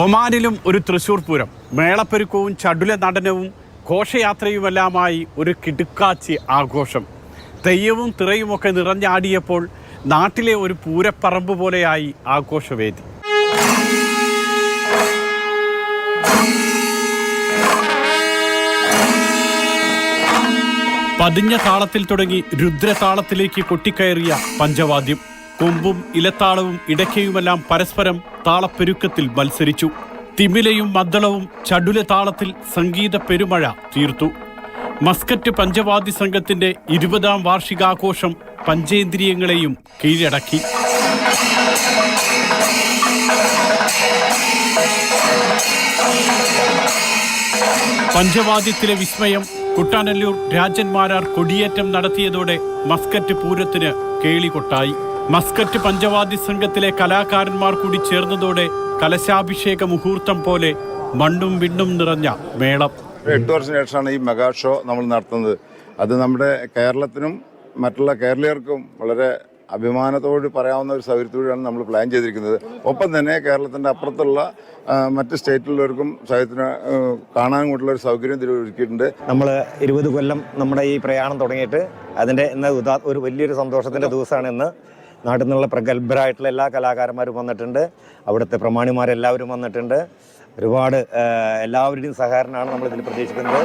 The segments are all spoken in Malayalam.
ഒമാനിലും ഒരു തൃശ്ശൂർ പൂരം മേളപ്പെരുക്കവും ചടുല നടനവും ഘോഷയാത്രയുമെല്ലാമായി ഒരു കിടുക്കാച്ചി ആഘോഷം. തെയ്യവും തിറയുമൊക്കെ നിറഞ്ഞാടിയപ്പോൾ നാട്ടിലെ ഒരു പൂരപ്പറമ്പ് പോലെയായി ആഘോഷവേദി. പതിഞ്ഞ താളത്തിൽ തുടങ്ങി രുദ്രതാളത്തിലേക്ക് കൊട്ടിക്കയറിയ പഞ്ചവാദ്യം. കൊമ്പും ഇലത്താളവും ഇടയ്ക്കയുമെല്ലാം പരസ്പരം താളപ്പെരുക്കത്തിൽ മത്സരിച്ചു. തിമിലയും മദ്ദളവും ചടുല താളത്തിൽ സംഗീത പെരുമഴ തീർത്തു. മസ്കറ്റ് പഞ്ചവാദ്യ സംഘത്തിന്റെ 20ാം വാർഷികാഘോഷം പഞ്ചേന്ദ്രിയങ്ങളെയും കീഴടക്കി. പഞ്ചവാദ്യത്തിലെ വിസ്മയം കുട്ടാനല്ലൂർ രാജന്മാരാർ കൊടിയേറ്റം നടത്തിയതോടെ മസ്കറ്റ് പൂരത്തിന് കേളികൊട്ടായി. മസ്കറ്റ് പഞ്ചവാദ്യ സംഘത്തിലെ കലാകാരന്മാർ കൂടി ചേർന്നതോടെ കലശാഭിഷേക മുഹൂർത്തം പോലെ മണ്ണും വിണ്ണും നിറഞ്ഞ മേളം. 8 വർഷം ശേഷമാണ് ഈ മെഗാ ഷോ നമ്മൾ നടത്തുന്നത്. അത് നമ്മുടെ കേരളത്തിനും മറ്റുള്ള കേരളീയർക്കും വളരെ അഭിമാനത്തോട് പറയാവുന്ന ഒരു സൗകര്യത്തോടെയാണ് നമ്മൾ പ്ലാൻ ചെയ്തിരിക്കുന്നത്. ഒപ്പം തന്നെ കേരളത്തിൻ്റെ അപ്പുറത്തുള്ള മറ്റ് സ്റ്റേറ്റിലുള്ളവർക്കും സാഹിത്യത്തിന് കാണാൻ കൂട്ടുള്ള ഒരു സൗകര്യം ഒരുക്കിയിട്ടുണ്ട്. നമ്മൾ 20 കൊല്ലം നമ്മുടെ ഈ പ്രയാണം തുടങ്ങിയിട്ട് അതിൻ്റെ ഇന്ന് ഒരു വലിയൊരു സന്തോഷത്തിൻ്റെ ദിവസമാണ് ഇന്ന്. നാട്ടിൽ നിന്നുള്ള പ്രഗത്ഭരായിട്ടുള്ള എല്ലാ കലാകാരന്മാരും വന്നിട്ടുണ്ട്. അവിടുത്തെ പ്രമാണിമാരെല്ലാവരും വന്നിട്ടുണ്ട്. ഒരുപാട് എല്ലാവരുടെയും സഹകരണമാണ് നമ്മളിതിൽ പ്രതീക്ഷിക്കുന്നത്.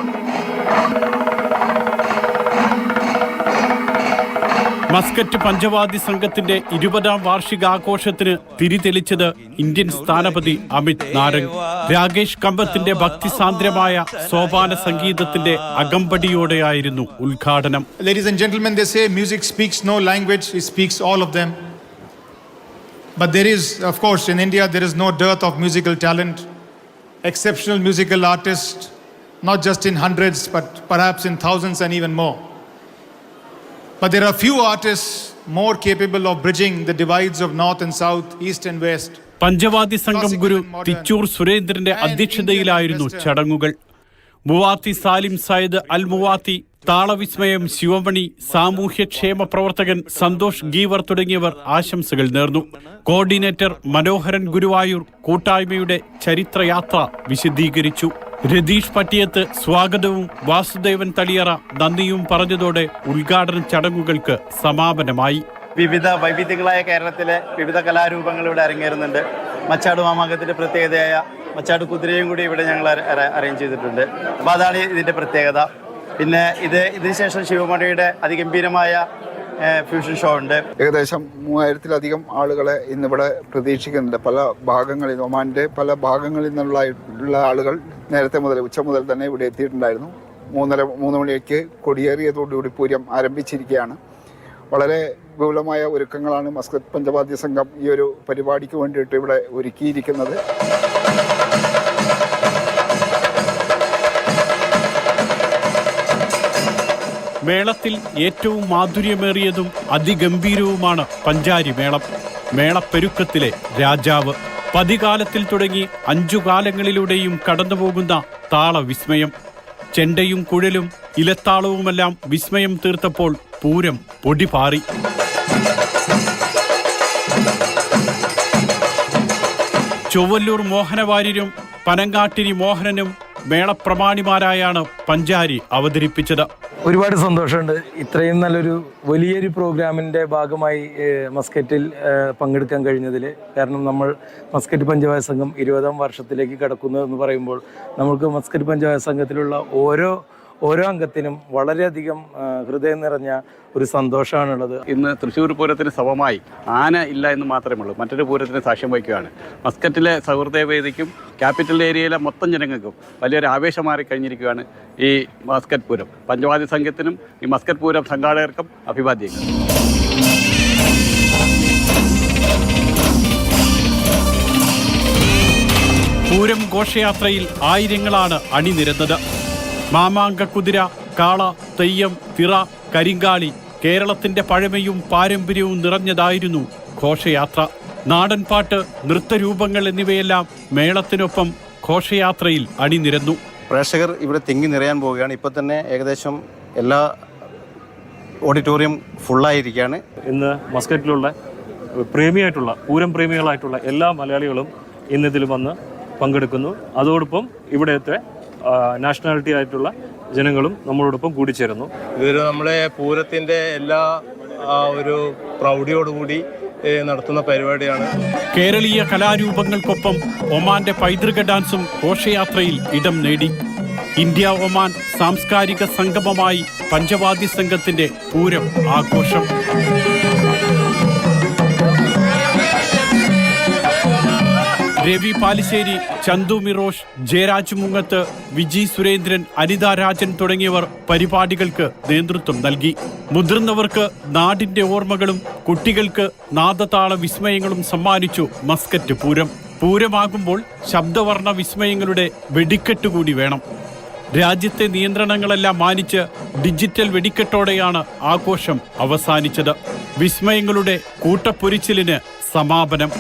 മസ്കറ്റ് പഞ്ചവാദ്യ സംഘത്തിന്റെ 20ാം വാർഷികാഘോഷത്തിന് തിരിതെളിച്ചത് ഇന്ത്യൻ സ്ഥാനപതി അമിത് നാരംഗ്. രാകേഷ് കമ്പത്തിന്റെ ഭക്തിസാന്ദ്രമായ സോപാന സംഗീതത്തിന്റെ അകമ്പടിയോടെയായിരുന്നു ഉദ്ഘാടനം. Ladies and gentlemen, they say music speaks no language, it speaks all of them. But there is, of course, in India there is no dearth of musical talent. Exceptional musical artists, not just in hundreds but perhaps in thousands and even more. But there are few artists more capable of bridging the divides of north and south, east and west. പഞ്ചവാദ്യ സംഘം ഗുരു തിച്ചൂർ സുരേന്ദ്രന്റെ അധ്യക്ഷതയിലായിരുന്നു ചടങ്ങുകൾ. മുവാത്തി സാലിം സയ്യിദ് അൽ മുവാത്തി, താളവിസ്മയം ശിവമണി, സാമൂഹ്യക്ഷേമ പ്രവർത്തകൻ സന്തോഷ് ഗീവർ തുടങ്ങിയവർ ആശംസകൾ നേർന്നു. കോർഡിനേറ്റർ മനോഹരൻ ഗുരുവായൂർ കൂട്ടായ്മയുടെ ചരിത്രയാത്ര വിശദീകരിച്ചു. രതീഷ് പട്ടിയത്ത് സ്വാഗതവും വാസുദേവൻ തളിയറ നന്ദിയും പറഞ്ഞതോടെ ഉദ്ഘാടന ചടങ്ങുകൾക്ക് സമാപനമായി. വിവിധ വൈവിധ്യങ്ങളായ കേരളത്തിലെ വിവിധ കലാരൂപങ്ങൾ ഇവിടെ അരങ്ങേറുന്നുണ്ട്. മച്ചാട് മാമാങ്കത്തിന്റെ പ്രത്യേകതയായ മച്ചാട് കുതിരയും കൂടി ഇവിടെ ഞങ്ങൾ അറേഞ്ച് ചെയ്തിട്ടുണ്ട്. അപ്പോൾ അതാണ് ഇതിന്റെ പ്രത്യേകത. പിന്നെ ഇതിന് ശേഷം ശിവമണിയുടെ അതിഗംഭീരമായ ഫ്യൂഷൻ ഷോ ഉണ്ട്. ഏകദേശം 3000-ലധികം ആളുകളെ ഇന്നിവിടെ പ്രതീക്ഷിക്കുന്നുണ്ട്. പല ഭാഗങ്ങളിൽ, ഒമാൻ്റെ പല ഭാഗങ്ങളിൽ നിന്നുള്ള ആളുകൾ നേരത്തെ മുതൽ ഉച്ച മുതൽ തന്നെ ഇവിടെ എത്തിയിട്ടുണ്ടായിരുന്നു. 3 മണിക്ക് കൊടിയേറിയതോടുകൂടി പൂരം ആരംഭിച്ചിരിക്കുകയാണ്. വളരെ വിപുലമായ ഒരുക്കങ്ങളാണ് മസ്കറ്റ് പഞ്ചവാദ്യ സംഘം ഈ ഒരു പരിപാടിക്ക് വേണ്ടിയിട്ട് ഇവിടെ ഒരുക്കിയിരിക്കുന്നത്. മേളത്തിൽ ഏറ്റവും മാധുര്യമേറിയതും അതിഗംഭീരവുമാണ് പഞ്ചാരി മേളം. മേളപ്പെരുക്കത്തിലെ രാജാവ്. പതികാലത്തിൽ തുടങ്ങി 5 കാലങ്ങളിലൂടെയും കടന്നുപോകുന്ന താളവിസ്മയം. ചെണ്ടയും കുഴലും ഇലത്താളവുമെല്ലാം വിസ്മയം തീർത്തപ്പോൾ പൂരം പൊടിപാറി. ചൊവ്വല്ലൂർ മോഹനവാര്യരും പനങ്ങാട്ടിരി മോഹനനും മേളപ്രമാണിമാരായാണ് പഞ്ചാരി അവതരിപ്പിച്ചത്. ഒരുപാട് സന്തോഷമുണ്ട്. ഇത്രയും നല്ലൊരു വലിയൊരു പ്രോഗ്രാമിൻ്റെ ഭാഗമായി മസ്കറ്റിൽ പങ്കെടുക്കാൻ കഴിഞ്ഞതിൽ. കാരണം നമ്മൾ മസ്കറ്റ് പഞ്ചവാദ്യ സംഘം 20ാം വർഷത്തിലേക്ക് കടക്കുന്നു എന്ന് പറയുമ്പോൾ നമുക്ക് മസ്കറ്റ് പഞ്ചവാദ്യ സംഘത്തിലുള്ള ഓരോ അംഗത്തിനും വളരെയധികം ഹൃദയം നിറഞ്ഞ ഒരു സന്തോഷമാണുള്ളത്. ഇന്ന് തൃശ്ശൂർ പൂരത്തിന് സമമായി ആന ഇല്ല എന്ന് മാത്രമേ ഉള്ളൂ. മറ്റൊരു പൂരത്തിന് സാക്ഷ്യം വഹിക്കുകയാണ്. മസ്കറ്റിലെ സൗഹൃദവേദിക്കും ക്യാപിറ്റൽ ഏരിയയിലെ മൊത്തം ജനങ്ങൾക്കും വലിയൊരു ആവേശമാറി കഴിഞ്ഞിരിക്കുകയാണ് ഈ മസ്കറ്റ് പൂരം. പഞ്ചവാദ്യ സംഘത്തിനും ഈ മസ്കറ്റ് പൂരം സംഘാടകർക്കും അഭിവാദ്യങ്ങൾ. പൂരം ഘോഷയാത്രയിൽ ആയിരങ്ങളാണ് അണിനിരന്നത്. മാമാങ്ക കുതിര, കാള, തെയ്യം, തിറ, കരിങ്കാളി, കേരളത്തിന്റെ പഴമയും പാരമ്പര്യവും നിറഞ്ഞതായിരുന്നു ഘോഷയാത്ര. നാടൻപാട്ട്, നൃത്തരൂപങ്ങൾ എന്നിവയെല്ലാം മേളത്തിനൊപ്പം ഘോഷയാത്രയിൽ അണിനിരന്നു. പ്രേക്ഷകർ ഇവിടെ തിങ്ങി നിറയാൻ പോവുകയാണ്. ഇപ്പോൾ തന്നെ ഏകദേശം എല്ലാ ഓഡിറ്റോറിയം ഫുള്ളായിരിക്കുകയാണ്. ഇന്ന് മസ്കറ്റിലുള്ള പ്രേമിയായിട്ടുള്ള പൂരം പ്രേമികളായിട്ടുള്ള എല്ലാ മലയാളികളും ഇന്നിതിൽ വന്ന് പങ്കെടുക്കുന്നു. അതോടൊപ്പം ഇവിടുത്തെ നാഷണാലിറ്റി ആയിട്ടുള്ള ജനങ്ങളും നമ്മളോടൊപ്പം കൂടിച്ചേരുന്നു. ഇതൊരു നമ്മളെ പൂരത്തിൻ്റെ എല്ലാ ഒരു പ്രൗഢിയോടുകൂടി നടത്തുന്ന പരിപാടിയാണ്. കേരളീയ കലാരൂപങ്ങൾക്കൊപ്പം ഒമാന്റെ പൈതൃക ഡാൻസും ഘോഷയാത്രയിൽ ഇടം നേടി. ഇന്ത്യ ഒമാൻ സാംസ്കാരിക സംഗമമായി പഞ്ചവാദ്യ സംഘത്തിന്റെ പൂരം ആഘോഷം. രവി പാലിശ്ശേരി, ചന്തു മിറോഷ്, ജയരാജ് മുങ്ങത്ത്, വിജി സുരേന്ദ്രൻ, അനിത രാജൻ തുടങ്ങിയവർ പരിപാടികൾക്ക് നേതൃത്വം നൽകി. മുതിർന്നവർക്ക് നാടിന്റെ ഓർമ്മകളും കുട്ടികൾക്ക് നാദതാള വിസ്മയങ്ങളും സമ്മാനിച്ചു മസ്കറ്റ് പൂരം. പൂരമാകുമ്പോൾ ശബ്ദവർണ്ണ വിസ്മയങ്ങളുടെ വെടിക്കെട്ടുകൂടി വേണം. രാജ്യത്തെ നിയന്ത്രണങ്ങളെല്ലാം മാനിച്ച് ഡിജിറ്റൽ വെടിക്കെട്ടോടെയാണ് ആഘോഷം അവസാനിച്ചത്. വിസ്മയങ്ങളുടെ കൂട്ടപ്പൊരിച്ചിലിന് സമാപനം.